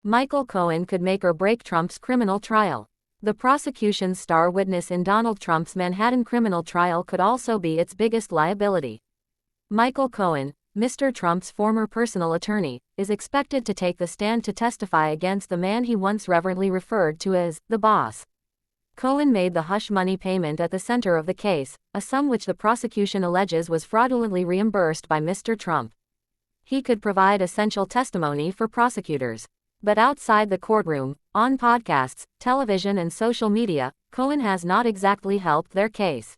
Michael Cohen could make or break Trump's criminal trial. The prosecution's star witness in Donald Trump's Manhattan criminal trial could also be its biggest liability. Michael Cohen, Mr. Trump's former personal attorney, is expected to take the stand to testify against the man he once reverently referred to as the boss. Cohen made the hush money payment at the center of the case, a sum which the prosecution alleges was fraudulently reimbursed by Mr. Trump. He could provide essential testimony for prosecutors. But outside the courtroom, on podcasts, television and social media, Cohen has not exactly helped their case.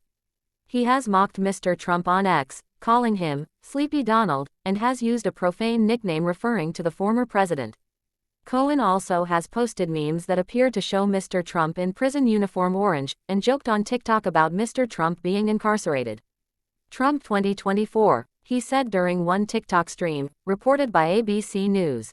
He has mocked Mr. Trump on X, calling him Sleepy Donald, and has used a profane nickname referring to the former president. Cohen also has posted memes that appear to show Mr. Trump in prison uniform orange, and joked on TikTok about Mr. Trump being incarcerated. Trump 2024, he said during one TikTok stream, reported by ABC News.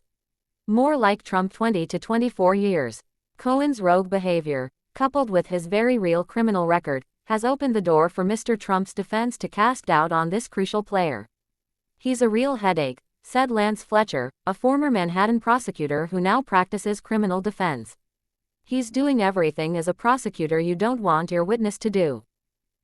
More like Trump 20 to 24 years. Cohen's rogue behavior, coupled with his very real criminal record, has opened the door for Mr. Trump's defense to cast doubt on this crucial player. He's a real headache, said Lance Fletcher, a former Manhattan prosecutor who now practices criminal defense. He's doing everything as a prosecutor you don't want your witness to do.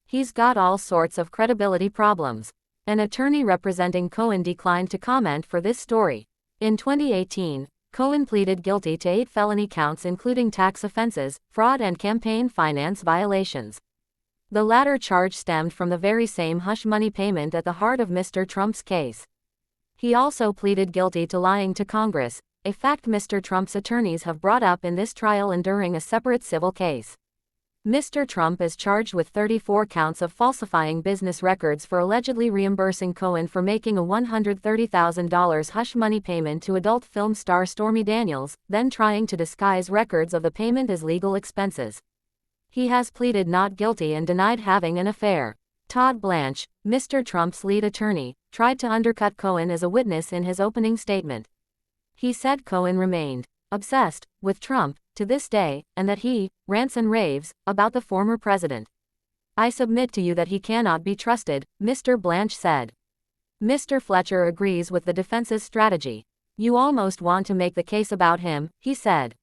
He's got all sorts of credibility problems. An attorney representing Cohen declined to comment for this story. In 2018, Cohen pleaded guilty to 8 felony counts including tax offenses, fraud and campaign finance violations. The latter charge stemmed from the very same hush money payment at the heart of Mr. Trump's case. He also pleaded guilty to lying to Congress, a fact Mr. Trump's attorneys have brought up in this trial and during a separate civil case. Mr. Trump is charged with 34 counts of falsifying business records for allegedly reimbursing Cohen for making a $130,000 hush money payment to adult film star Stormy Daniels, then trying to disguise records of the payment as legal expenses. He has pleaded not guilty and denied having an affair. Todd Blanche, Mr. Trump's lead attorney, tried to undercut Cohen as a witness in his opening statement. He said Cohen remained obsessed with Trump to this day, and that he rants and raves about the former president. I submit to you that he cannot be trusted, Mr. Blanche said. Mr. Fletcher agrees with the defense's strategy. You almost want to make the case about him, he said.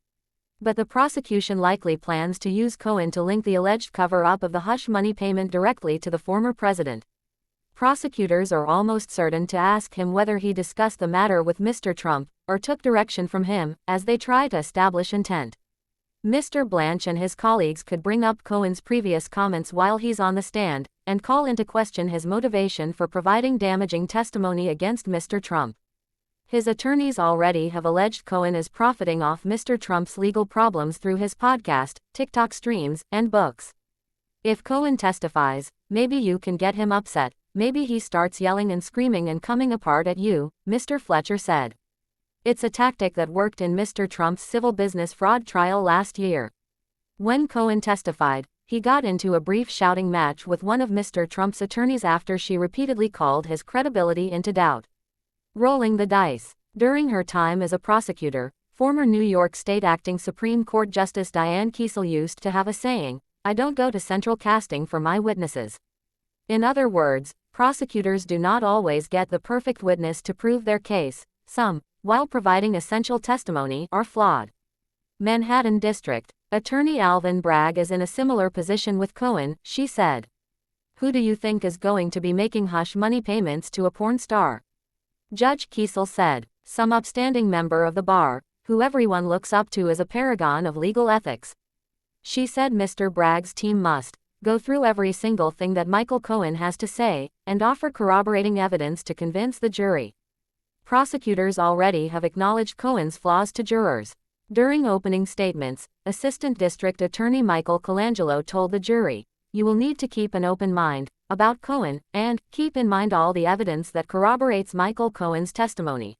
But the prosecution likely plans to use Cohen to link the alleged cover-up of the hush money payment directly to the former president. Prosecutors are almost certain to ask him whether he discussed the matter with Mr. Trump, or took direction from him, as they try to establish intent. Mr. Blanche and his colleagues could bring up Cohen's previous comments while he's on the stand, and call into question his motivation for providing damaging testimony against Mr. Trump. His attorneys already have alleged Cohen is profiting off Mr. Trump's legal problems through his podcast, TikTok streams, and books. If Cohen testifies, maybe you can get him upset, maybe he starts yelling and screaming and coming apart at you, Mr. Fletcher said. It's a tactic that worked in Mr. Trump's civil business fraud trial last year. When Cohen testified, he got into a brief shouting match with one of Mr. Trump's attorneys after she repeatedly called his credibility into doubt. Rolling the dice. During her time as a prosecutor, former New York State Acting Supreme Court Justice Dianne Kiesel used to have a saying, "I don't go to central casting for my witnesses." In other words, prosecutors do not always get the perfect witness to prove their case. Some, while providing essential testimony, are flawed. Manhattan District Attorney Alvin Bragg is in a similar position with Cohen, she said. Who do you think is going to be making hush money payments to a porn star? Judge Kiesel said, some upstanding member of the bar, who everyone looks up to as a paragon of legal ethics. She said Mr. Bragg's team must go through every single thing that Michael Cohen has to say, and offer corroborating evidence to convince the jury. Prosecutors already have acknowledged Cohen's flaws to jurors. During opening statements, Assistant District Attorney Michael Colangelo told the jury, "You will need to keep an open mind about Cohen, and keep in mind all the evidence that corroborates Michael Cohen's testimony."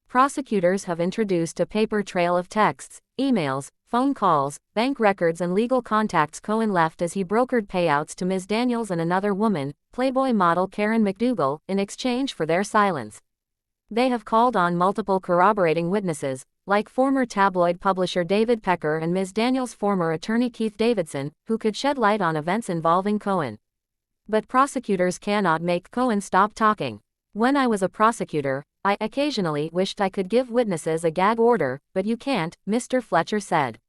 Prosecutors have introduced a paper trail of texts, emails, phone calls, bank records and legal contacts Cohen left as he brokered payouts to Ms. Daniels and another woman, Playboy model Karen McDougal, in exchange for their silence. They have called on multiple corroborating witnesses, like former tabloid publisher David Pecker and Ms. Daniels' former attorney Keith Davidson, who could shed light on events involving Cohen. But prosecutors cannot make Cohen stop talking. When I was a prosecutor, I occasionally wished I could give witnesses a gag order, but you can't, Mr. Fletcher said.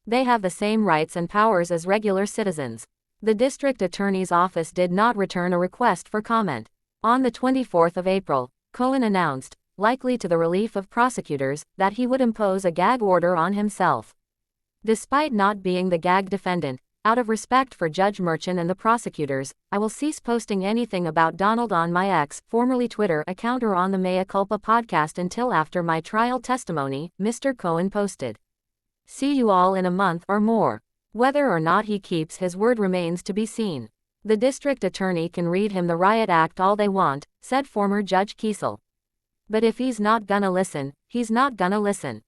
They have the same rights and powers as regular citizens. The district attorney's office did not return a request for comment. On the 24th of April, Cohen announced, likely to the relief of prosecutors, that he would impose a gag order on himself. Despite not being the gag defendant, out of respect for Judge Merchan and the prosecutors, I will cease posting anything about Donald on my X, formerly Twitter account or on the Mea Culpa podcast until after my trial testimony, Mr. Cohen posted. See you all in a month or more. Whether or not he keeps his word remains to be seen. The district attorney can read him the riot act all they want, said former Judge Kiesel. But if he's not gonna listen, he's not gonna listen.